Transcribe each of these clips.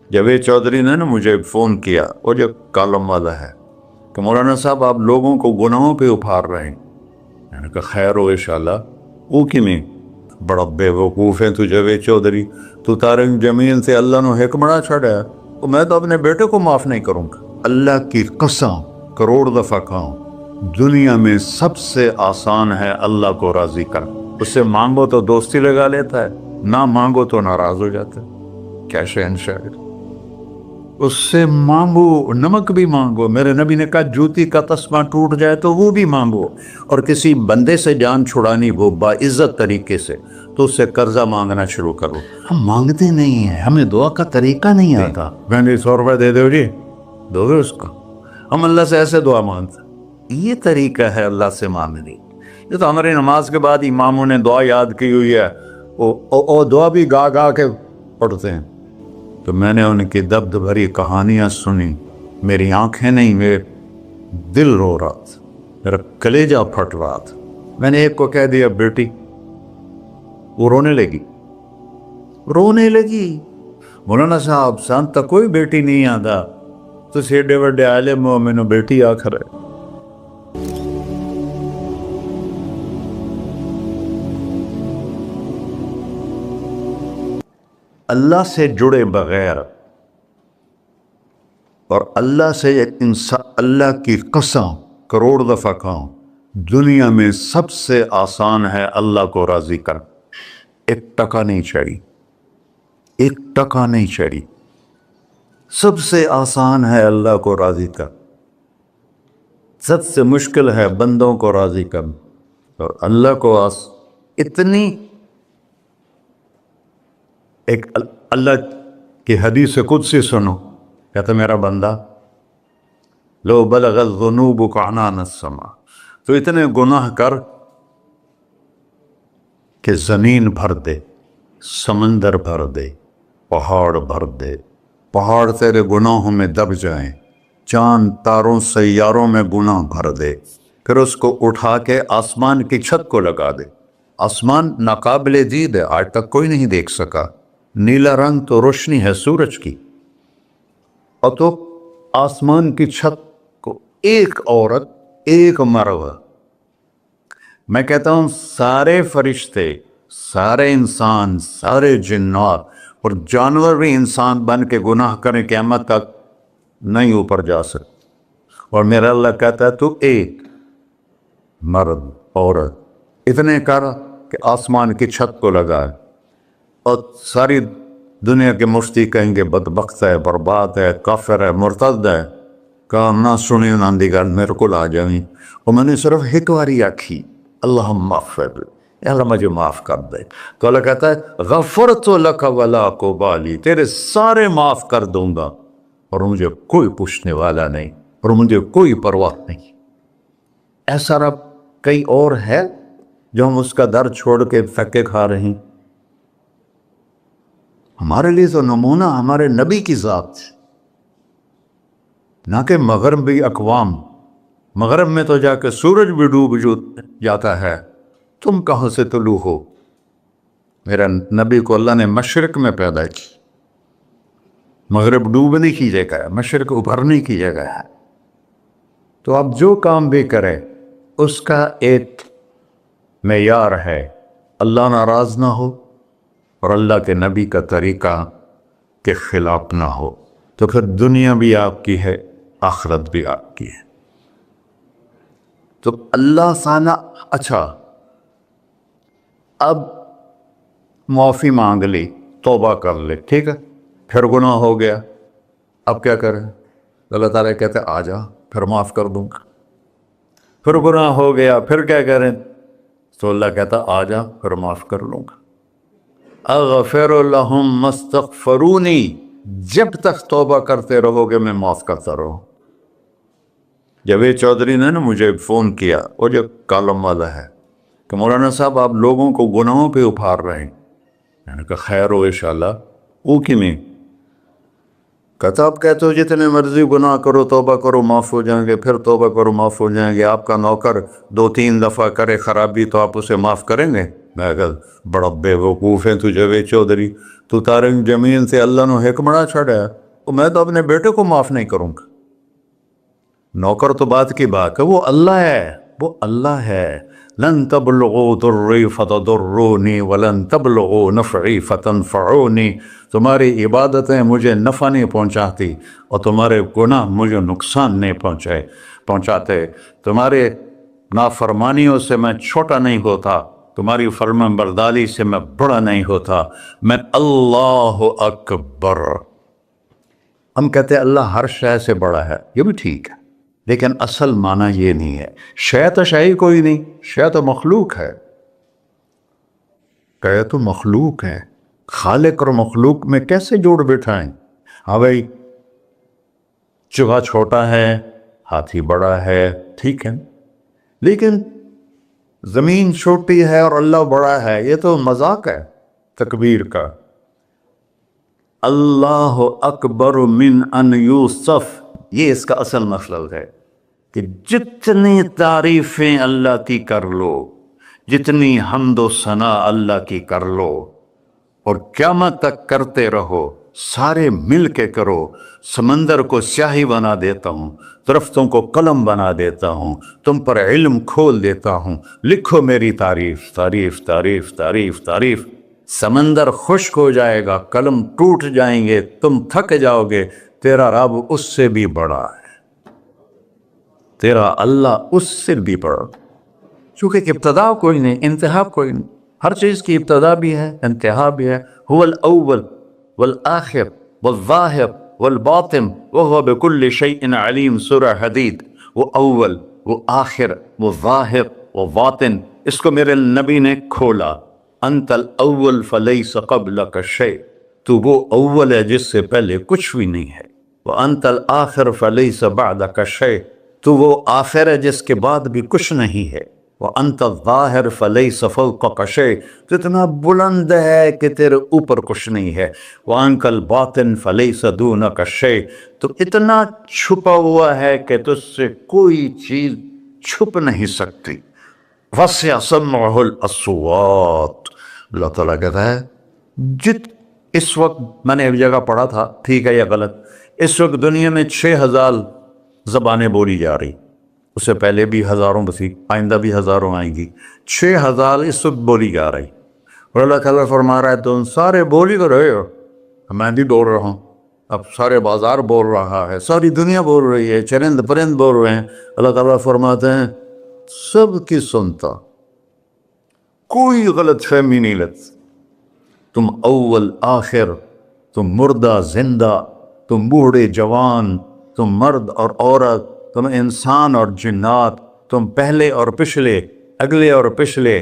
جاوید چودھری نے نا مجھے فون کیا، وہ جو کالم والا ہے، کہ مولانا صاحب آپ لوگوں کو گناہوں پہ ابھار رہے ہیں۔ میں نے کہا خیر ہو انشاءاللہ۔ وہ کی میں بڑا بے وقوف ہے تو جاوید چودھری، تو تارنگ زمین سے اللہ نے حکمراں چھڑا ہے، تو میں تو اپنے بیٹے کو معاف نہیں کروں گا۔ اللہ کی قسم کروڑ دفعہ کہوں، دنیا میں سب سے آسان ہے اللہ کو راضی کرنا۔ اس سے مانگو تو دوستی لگا لیتا ہے، نہ مانگو تو ناراض ہو جاتا ہے۔ کیا شہنشاہ ہے! اس سے مانگو، نمک بھی مانگو۔ میرے نبی نے کہا جوتی کا تسمہ ٹوٹ جائے تو وہ بھی مانگو، اور کسی بندے سے جان چھڑانی ہو باعزت طریقے سے تو اس سے قرضہ مانگنا شروع کرو۔ ہم مانگتے نہیں ہیں، ہمیں دعا کا طریقہ نہیں آتا۔ میں نے 100 روپے دے دو جی، دو گے اس کو؟ ہم اللہ سے ایسے دعا مانگتے ہیں۔ یہ طریقہ ہے اللہ سے مانگنے۔ یہ تو ہماری نماز کے بعد اماموں نے دعا یاد کی ہوئی ہے، وہ دعا بھی گا گا کے پڑھتے ہیں۔ تو میں نے ان کی دبد بھری کہانیاں سنی، میری آنکھیں نہیں، میرے دل رو رہا تھا، میرا کلیجہ پھٹ رہا تھا۔ میں نے ایک کو کہہ دیا بیٹی، وہ رونے لگی۔ مولانا صاحب سان تک کوئی بیٹی نہیں آتا، تو ایڈے وڈے عالم ہو، میں نے بیٹی آخر ہے۔ اللہ سے جڑے بغیر اور اللہ سے انسان، اللہ کی قسم کروڑ دفعہ کہوں، دنیا میں سب سے آسان ہے اللہ کو راضی کر۔ ایک ٹکا نہیں چڑھی، ایک ٹکا نہیں چڑھی۔ سب سے آسان ہے اللہ کو راضی کر، سب سے مشکل ہے بندوں کو راضی کرنا۔ اور اللہ کو اتنی ایک اللہ کی حدیث قدسی سنو، کہتا میرا بندہ لو بلغ الذنوب عنان السماء، تو اتنے گناہ کر کہ زمین بھر دے، سمندر بھر دے، پہاڑ بھر دے، پہاڑ تیرے گناہوں میں دب جائیں، چاند تاروں سیاروں میں گناہ بھر دے، پھر اس کو اٹھا کے آسمان کی چھت کو لگا دے۔ آسمان ناقابل دید ہے، آج تک کوئی نہیں دیکھ سکا، نیلا رنگ تو روشنی ہے سورج کی، اور تو آسمان کی چھت کو ایک عورت، ایک مرد، میں کہتا ہوں سارے فرشتے، سارے انسان، سارے جنات اور جانور بھی انسان بن کے گناہ کریں قیامت تک نہیں اوپر جا سکتے، اور میرا اللہ کہتا ہے تو ایک مرد عورت اتنے کر کہ آسمان کی چھت کو لگائے، اور ساری دنیا کے مفتی کہیں گے بدبخت ہے، برباد ہے، کافر ہے، مرتد ہے، کہا نہ سنی نہ دیگر میرے کو آ جائیں، اور میں نے صرف ایک باری آکھی اللہم اغفر، اے اللہ مجھے معاف کر دے، تو اللہ کہتا ہے غفرت لک ولا ابالی، تیرے سارے معاف کر دوں گا اور مجھے کوئی پوچھنے والا نہیں، اور مجھے کوئی پرواہ نہیں۔ ایسا رب کئی اور ہے جو ہم اس کا در چھوڑ کے پھکے کھا رہے ہیں؟ ہمارے لیے تو نمونہ ہمارے نبی کی ذات، نہ کہ مغربی اقوام۔ مغرب میں تو جا کے سورج بھی ڈوب جاتا ہے، تم کہاں سے طلوع ہو؟ میرا نبی کو اللہ نے مشرق میں پیدا کی، مغرب ڈوبنے کی جگہ ہے، مشرق ابھرنے کی جگہ ہے۔ تو اب جو کام بھی کرے اس کا ایک معیار ہے، اللہ ناراض نہ ہو اور اللہ کے نبی کا طریقہ کے خلاف نہ ہو، تو پھر دنیا بھی آپ کی ہے، آخرت بھی آپ کی ہے۔ تو اللہ سانا اچھا، اب معافی مانگ لی، توبہ کر لے، ٹھیک ہے، پھر گناہ ہو گیا، اب کیا کریں؟ اللہ تعالیٰ کہتے آ جا پھر معاف کر دوں گا۔ پھر گناہ ہو گیا، پھر کیا کریں؟ تو اللہ کہتا آ جا پھر معاف کر لوں گا۔ اغفر لہم مستغفرونی، جب تک توبہ کرتے رہو گے میں معاف کرتا رہوں۔ جاوید چودھری نے نا مجھے فون کیا، وہ جو کالم والا ہے، کہ مولانا صاحب آپ لوگوں کو گناہوں پہ ابھار رہے ہیں۔ میں نے کہا خیر ہو انشاءاللہ۔ وہ کی میں کہتا آپ کہتے ہو جتنے مرضی گناہ کرو توبہ کرو معاف ہو جائیں گے، پھر توبہ کرو معاف ہو جائیں گے، آپ کا نوکر 2-3 دفعہ کرے خرابی تو آپ اسے معاف کریں گے؟ میں کہا بڑا بیوقوف ہے تو جاوید چودھری، تو تارے زمین سے اللہ نے حکمڑا چھڑا ہے، تو میں تو اپنے بیٹے کو معاف نہیں کروں گا۔ نوکر تو بات کی بات ہے، وہ اللہ ہے، وہ اللہ ہے۔ لن تبلغوا ضری فتضرونی ولن تبلغوا نفعی فتنفعونی، تمہاری عبادتیں مجھے نفع نہیں پہنچاتی اور تمہارے گناہ مجھے نقصان نہیں پہنچاتے، تمہارے نافرمانیوں سے میں چھوٹا نہیں ہوتا، تمہاری فرمان برداری سے میں بڑا نہیں ہوتا، میں اللہ اکبر۔ ہم کہتے ہیں اللہ ہر شے سے بڑا ہے، یہ بھی ٹھیک ہے، لیکن اصل معنی یہ نہیں ہے۔ شے تو شے ہی کوئی نہیں، شے تو مخلوق ہے، کہ تو مخلوق ہے، خالق اور مخلوق میں کیسے جوڑ بٹھائیں؟ ہاں بھائی، چوہا چھوٹا ہے، ہاتھی بڑا ہے، ٹھیک ہے، لیکن زمین چھوٹی ہے اور اللہ بڑا ہے، یہ تو مذاق ہے تکبیر کا۔ اللہ اکبر من ان یوسف، یہ اس کا اصل مطلب ہے کہ جتنی تعریفیں اللہ کی کر لو، جتنی حمد و ثنا اللہ کی کر لو، اور قیامت تک کرتے رہو، سارے مل کے کرو۔ سمندر کو سیاہی بنا دیتا ہوں، درختوں کو قلم بنا دیتا ہوں، تم پر علم کھول دیتا ہوں، لکھو میری تعریف، تعریف تعریف تعریف تعریف۔ سمندر خشک ہو جائے گا، قلم ٹوٹ جائیں گے، تم تھک جاؤ گے، تیرا رب اس سے بھی بڑا ہے، تیرا اللہ اس سے بھی بڑا، چونکہ ابتدا کوئی نہیں، انتہا کوئی نہیں۔ ہر چیز کی ابتدا بھی ہے، انتہا بھی ہے۔ هو الاول والآخر والظاہر والباطن وهو بكل شيء علیم، سورہ حدید۔ وہ اول، وہ آخر، وہ ظاہر، وہ باطن، اس کو میرے نبی نے کھولا۔ انت الاول فلیس قبلک شیء، تو وہ اول ہے جس سے پہلے کچھ بھی نہیں ہے۔ وانت الآخر فلیس بعدک شیء، تو وہ آخر ہے جس کے بعد بھی کچھ نہیں ہے۔ وانت الظاہر فلیس فوقک شیء، تو اتنا بلند ہے کہ تیرے اوپر کچھ نہیں ہے۔ وانت الباطن فلیس دونک شیء، تو اتنا چھپا ہوا ہے کہ تجھ سے کوئی چیز چھپ نہیں سکتی۔ وسع سمعہ الاصوات، اللہ تعالیٰ کہتا ہے اس وقت میں نے ایک جگہ پڑھا تھا، ٹھیک ہے یا غلط، اس وقت دنیا میں 6000 زبانیں بولی جا رہی، اس سے پہلے بھی ہزاروں بسی، آئندہ بھی ہزاروں آئیں گی، 6000 اس وقت بولی جا رہی، اور اللہ تعالیٰ فرما رہا ہے تم سارے بولی تو رہے ہو، میں بھی بول رہا ہوں، اب سارے بازار بول رہا ہے، ساری دنیا بول رہی ہے، چرند پرند بول رہے ہیں۔ اللہ تعالیٰ فرماتے ہیں سب کی سنتا، کوئی غلط فہمی نہیں لگتی، تم اول آخر، تم مردہ زندہ، تم بوڑھے جوان، تم مرد اور عورت، تم انسان اور جنات، تم پہلے اور پچھلے، اگلے اور پچھلے،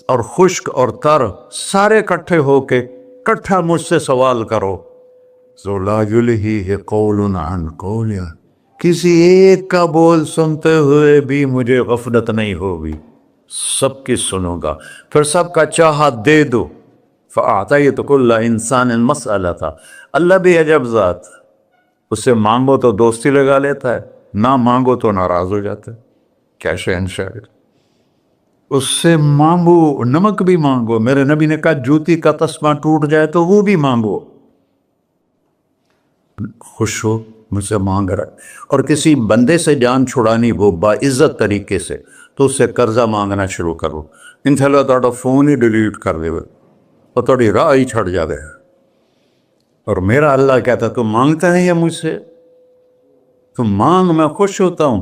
اور خشک اور تر، سارے اکٹھے ہو کے اکٹھا مجھ سے سوال کرو۔ ذو لا یلہیہ قول عن قول، کسی ایک کا بول سنتے ہوئے بھی مجھے غفلت نہیں ہوگی، سب کی سنوں گا، پھر سب کا چاہا دے دو۔ فَأَعْطَيْتُ كُلَّ إِنسَانٍ مَسْأَلَةً، اللہ بھی عجب ذات، اس سے مانگو تو دوستی لگا لیتا ہے، نہ مانگو تو ناراض ہو جاتا ہے، کیا شہنشاہ، اس سے مانگو، نمک بھی مانگو، میرے نبی نے کہا جوتی کا تسمہ ٹوٹ جائے تو وہ بھی مانگو، خوش ہو مجھ سے مانگ رہا ہے۔ اور کسی بندے سے جان چھڑانی ہو باعزت طریقے سے تو اس سے قرضہ مانگنا شروع کرو، انشاءاللہ تھوڑا فون ہی ڈیلیٹ کر دے اور تھوڑی راہ ہی چھڑ جاوے۔ اور میرا اللہ کہتا تو مانگتا ہے یا مجھ سے، تو مانگ، میں خوش ہوتا ہوں۔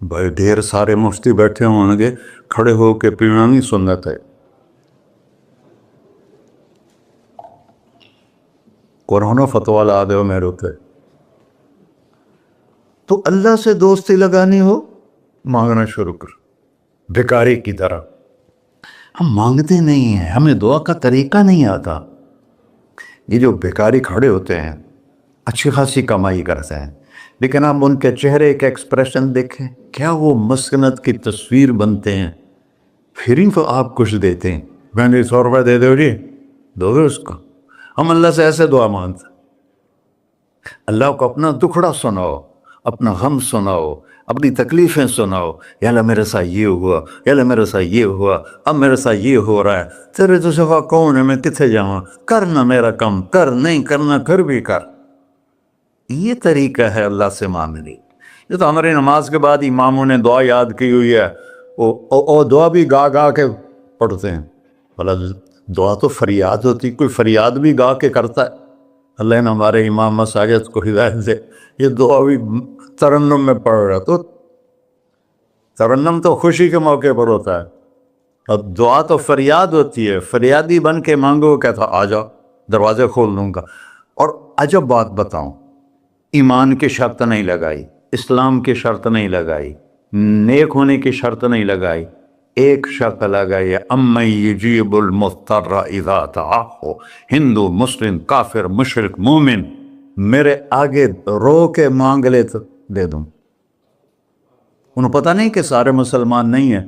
بھائی ڈھیر سارے مفتی بیٹھے ہوں گے، کھڑے ہو کے پینا نہیں سنت ہے، قرآن و فتویٰ لا دے میرے ہوتے۔ تو اللہ سے دوستی لگانی ہو، مانگنا شروع کر، بھکاری کی طرح۔ ہم مانگتے نہیں ہیں، ہمیں دعا کا طریقہ نہیں آتا۔ یہ جو بھکاری کھڑے ہوتے ہیں اچھی خاصی کمائی کرتے ہیں، لیکن آپ ان کے چہرے کے ایکسپریشن دیکھیں، کیا وہ مسکنت کی تصویر بنتے ہیں، پھر ہی تو آپ کچھ دیتے ہیں، میں نے 100 روپے دے دو جی، دو گے اس کو؟ ہم اللہ سے ایسے دعا مانگتے ہیں، اللہ کو اپنا دکھڑا سناؤ، اپنا غم سناؤ، اپنی تکلیفیں سناؤ، یا اللہ میرے ساتھ یہ ہوا، یا اللہ میرے ساتھ یہ ہوا، اب میرے ساتھ یہ ہو رہا ہے، تیرے تو سوا کون ہے، میں کتنے جاؤں، کرنا میرا کم کر، نہیں کرنا پھر بھی کر۔ یہ طریقہ ہے اللہ سے مانگنے۔ یہ تو ہماری نماز کے بعد اماموں نے دعا یاد کی ہوئی ہے، وہ دعا بھی گا گا کے پڑھتے ہیں۔ بھلا دعا تو فریاد ہوتی، کوئی فریاد بھی گا کے کرتا ہے؟ اللہ نے ہمارے امام مساجد کو ہدایت دے، یہ دعا بھی ترنم میں پڑھ رہا، تو ترنم تو خوشی کے موقع پر ہوتا ہے، اب دعا تو فریاد ہوتی ہے، فریادی بن کے مانگو، کہتا آ جاؤ دروازے کھول دوں گا۔ اور عجب بات بتاؤں، ایمان کی شرط نہیں لگائی، اسلام کی شرط نہیں لگائی، نیک ہونے کی شرط نہیں لگائی، ایک شرط لگائی ہے، امن یجیب المضطر اذا دعاہ۔ ہندو، مسلم، کافر، مشرک، مومن میرے آگے رو کے مانگ لے تو دے دوں۔ انہوں پتہ نہیں کہ سارے مسلمان نہیں ہیں،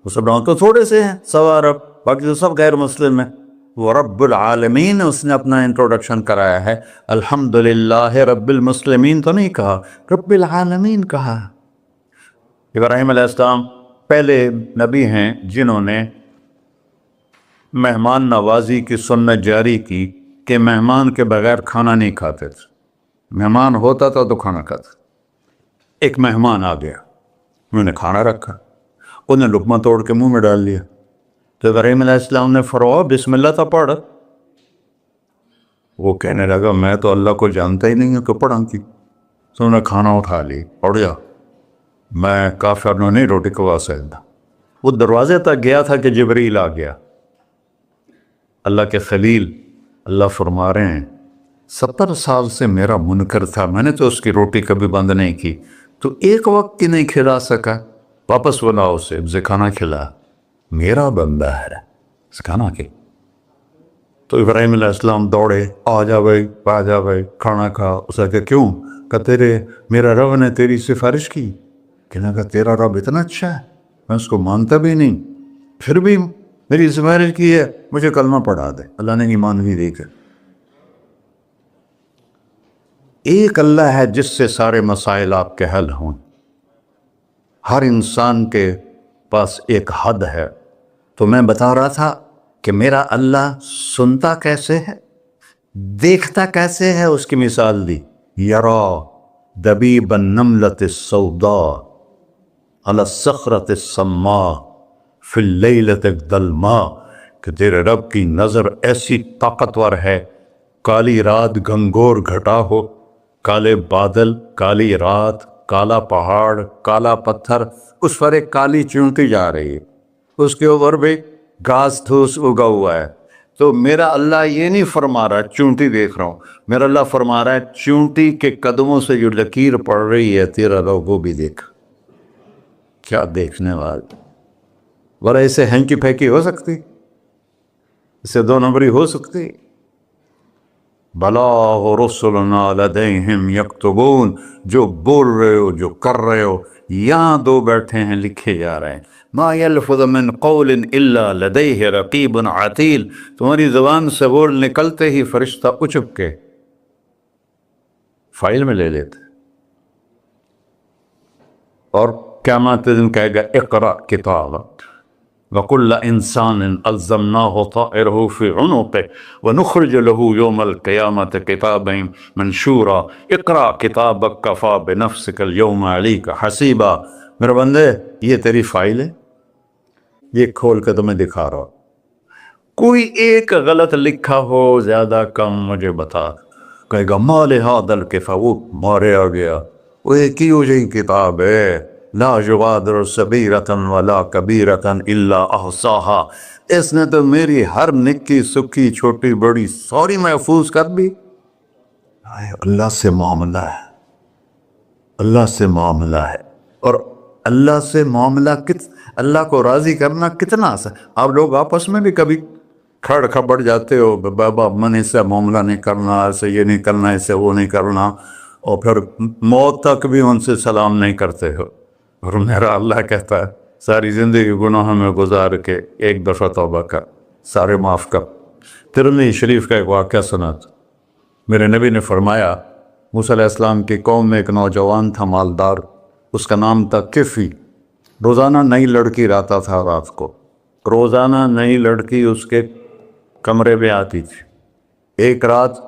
مسلمان تو تھوڑے سے ہیں، 1.25 ارب، باقی تو سب غیر مسلم ہیں۔ وہ رب العالمین اس نے اپنا انٹروڈکشن کرایا ہے، الحمدللہ رب المسلمین تو نہیں کہا، رب العالمین کہا۔ ابراہیم علیہ السلام پہلے نبی ہیں جنہوں نے مہمان نوازی کی سنت جاری کی کہ مہمان کے بغیر کھانا نہیں کھاتے تھے، مہمان ہوتا تھا تو کھانا کھاتے۔ ایک مہمان آ گیا، انہوں نے کھانا رکھا، انہیں لقمہ توڑ کے منہ میں ڈال لیا، تو ابراہیم علیہ السلام نے فرمایا بسم اللہ تو پڑھ۔ وہ کہنے لگا میں تو اللہ کو جانتا ہی نہیں ہوں کہ پڑھا کی، تو انہوں نے کھانا اٹھا لی، پڑھ جا، میں کافر نو نہیں روٹی کھوا سکتا۔ وہ دروازے تک گیا تھا کہ جبریل آ گیا، اللہ کے خلیل، اللہ فرما رہے ہیں 70 سال سے میرا منکر تھا، میں نے تو اس کی روٹی کبھی بند نہیں کی، تو ایک وقت کی نہیں کھلا سکا، واپس بلاؤ اسے کھانا کھلا، میرا بندہ ہے کھانا کے۔ تو ابراہیم علیہ السلام دوڑے، آ جا بھائی، آ جا بھائی، کھانا کھا۔ اسے کہ کیوں؟ کہ میرا رب نے تیری سفارش کی۔ کہنے لگا تیرا رب اتنا اچھا ہے، میں اس کو مانتا بھی نہیں، پھر بھی میری سفارش کی ہے، مجھے کلمہ پڑھا دے۔ اللہ نے ایمان بھی دے کر۔ ایک اللہ ہے جس سے سارے مسائل آپ کے حل ہوں۔ ہر انسان کے پاس ایک حد ہے، تو میں بتا رہا تھا کہ میرا اللہ سنتا کیسے ہے، دیکھتا کیسے ہے، اس کی مثال دی، یرا دبیب النملۃ السوداء علی الصخرۃ الصماء فی اللیلۃ الظلماء، کہ تیرے رب کی نظر ایسی طاقتور ہے، کالی رات گھنگور گھٹا ہو، کالے بادل، کالی رات، کالا پہاڑ، کالا پتھر، اس پر ایک کالی چونٹی جا رہی ہے، اس کے اوپر بھی گھاس دھوس اگا ہوا ہے۔ تو میرا اللہ یہ نہیں فرما رہا چونٹی دیکھ رہا ہوں، میرا اللہ فرما رہا ہے چونٹی کے قدموں سے جو لکیر پڑ رہی ہے تیرا رب وہ بھی دیکھ۔ کیا دیکھنے والا، بڑا اسے ہینکی پھینکی ہو سکتی، اسے 2 نمبری ہو سکتی؟ بلاغ رسلنا لدیہم یکتبون، جو بول رہے ہو، جو کر رہے ہو، یہاں 2 بیٹھے ہیں، لکھے جا رہے ہیں۔ ما یلفظ من قول الا لدیہ رقیب عتید، تمہاری زبان سے بول نکلتے ہی فرشتہ اچک کے فائل میں لے لیتے، اور قیامت دن کہے گا اقرأ کتابک وَكُلَّ إِنسَانٍ أَلْزَمْنَاهُ طَائِرَهُ فِي عُنُقِهِ وَنُخْرِجُ لَهُ يَوْمَ الْقِيَامَةِ كِتَابًا مَنْشُورًا اقرأ کتابک کفیٰ بنفسک اليوم علیک حسیبا۔ میرے بندے یہ تیری فائل ہے، یہ کھول کے تمہیں دکھا رہا ہوں، کوئی ایک غلط لکھا ہو زیادہ کم مجھے بتا۔ کہے گا ما لہذا الکتاب، وہ مارے آ گیا، وہ ایک ہی ہو جائے کتاب ہے، لا یغادر صغیرۃ ولا کبیرۃ الا احصاها، اس نے تو میری ہر نکی سکی چھوٹی بڑی ساری محفوظ کر دی۔ اللہ سے معاملہ ہے، اللہ سے معاملہ ہے، اور اللہ سے معاملہ اللہ کو راضی کرنا کتنا آسان۔ آپ لوگ آپس میں بھی کبھی کھڑ کھبڑ جاتے ہو، بابا من اس سے معاملہ نہیں کرنا، ایسے یہ نہیں کرنا، ایسے وہ نہیں کرنا، اور پھر موت تک بھی ان سے سلام نہیں کرتے ہو۔ اور میرا اللہ کہتا ہے ساری زندگی گناہوں میں گزار کے ایک دفعہ توبہ کر، سارے معاف کر۔ ترمذی شریف کا ایک واقعہ سنا تھا، میرے نبی نے فرمایا موسیٰ علیہ السلام کی قوم میں ایک نوجوان تھا مالدار، اس کا نام تھا کفی. روزانہ نئی لڑکی لاتا تھا رات کو، روزانہ نئی لڑکی اس کے کمرے میں آتی تھی. ایک رات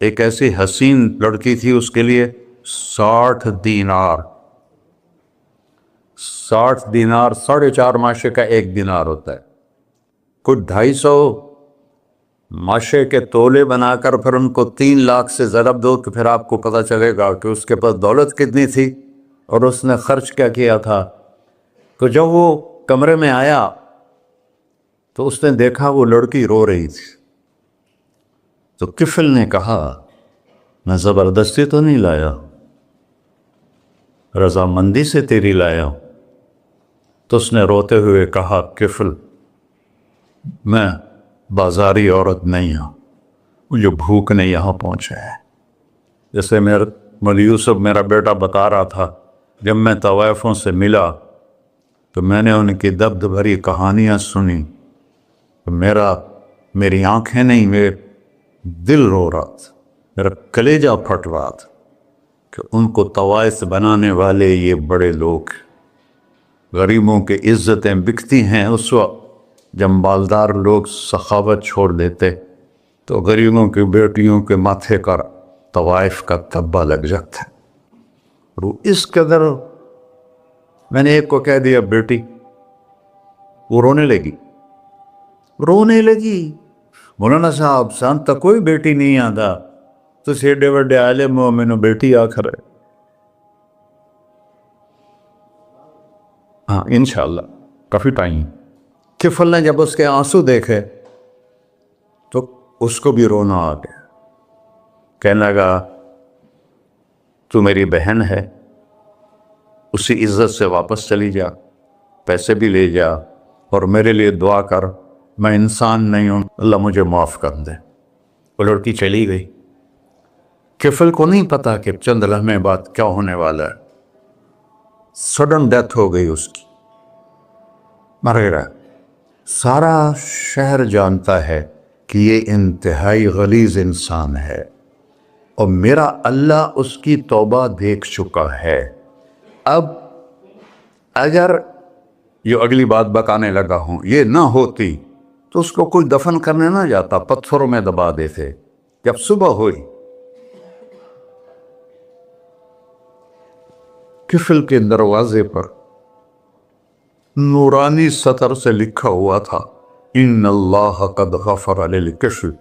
ایک ایسی حسین لڑکی تھی، اس کے لیے 60 دینار 4.5 ماشے کا 1 دینار ہوتا ہے، کچھ 250 ماشے کے تولے بنا کر پھر ان کو 3 لاکھ سے ضرب دو تو پھر آپ کو پتہ چلے گا کہ اس کے پاس دولت کتنی تھی اور اس نے خرچ کیا کیا تھا. تو جب وہ کمرے میں آیا تو اس نے دیکھا وہ لڑکی رو رہی تھی. تو کفل نے کہا میں زبردستی تو نہیں لایا، رضامندی سے تیری لایا ہوں. تو اس نے روتے ہوئے کہا کفل میں بازاری عورت نہیں ہوں، مجھے بھوک نے یہاں پہنچا ہے. جیسے مولی یوسف میرا بیٹا بتا رہا تھا، جب میں طوائفوں سے ملا تو میں نے ان کی درد بھری کہانیاں سنی تو میری آنکھیں نہیں، میرے دل رو رہا تھا، میرا کلیجہ پھٹ رہا تھا کہ ان کو طوائف بنانے والے یہ بڑے لوگ. غریبوں کی عزتیں بکتی ہیں اس وقت جب مالدار لوگ سخاوت چھوڑ دیتے تو غریبوں کی بیٹیوں کے ماتھے پر طوائف کا تبا لگ جاتا ہے. اور اس قدر میں نے ایک کو کہہ دیا بیٹی، وہ رونے لگی. مولانا صاحب سان تا کوئی بیٹی نہیں آتا تو ایڈے وڈے عالم ہو، میں نے بیٹی آخر ہے. ہاں انشاءاللہ کافی ٹائم. کفل نے جب اس کے آنسو دیکھے تو اس کو بھی رونا آ گیا. کہنے لگا تو میری بہن ہے، اسی عزت سے واپس چلی جا، پیسے بھی لے جا اور میرے لیے دعا کر، میں انسان نہیں ہوں، اللہ مجھے معاف کر دے. وہ لڑکی چلی گئی. کفل کو نہیں پتا کہ چند لمحے بعد کیا ہونے والا ہے. سڈن ڈیتھ ہو گئی اس کی، مر گیا. سارا شہر جانتا ہے کہ یہ انتہائی غلیظ انسان ہے اور میرا اللہ اس کی توبہ دیکھ چکا ہے. اب اگر یہ اگلی بات بتانے لگا ہوں یہ نہ ہوتی تو اس کو کوئی دفن کرنے نہ جاتا، پتھروں میں دبا دیتے. جب صبح ہوئی کفل کے دروازے پر نورانی سطر سے لکھا ہوا تھا ان اللہ قد غفر للکفل،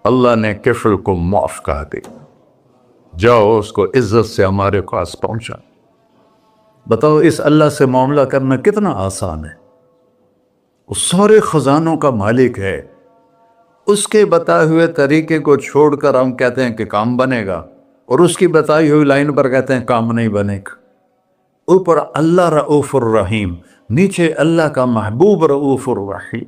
اللہ نے کفل کو معاف کر دے، جاؤ اس کو عزت سے ہمارے پاس پہنچا. بتاؤ اس اللہ سے معاملہ کرنا کتنا آسان ہے. وہ سارے خزانوں کا مالک ہے، اس کے بتائے ہوئے طریقے کو چھوڑ کر ہم کہتے ہیں کہ کام بنے گا اور اس کی بتائی ہوئی لائن پر کہتے ہیں کام نہیں بنے گا. اوپر اللہ رؤوف الرحیم، نیچے اللہ کا محبوب رؤوف الرحیم.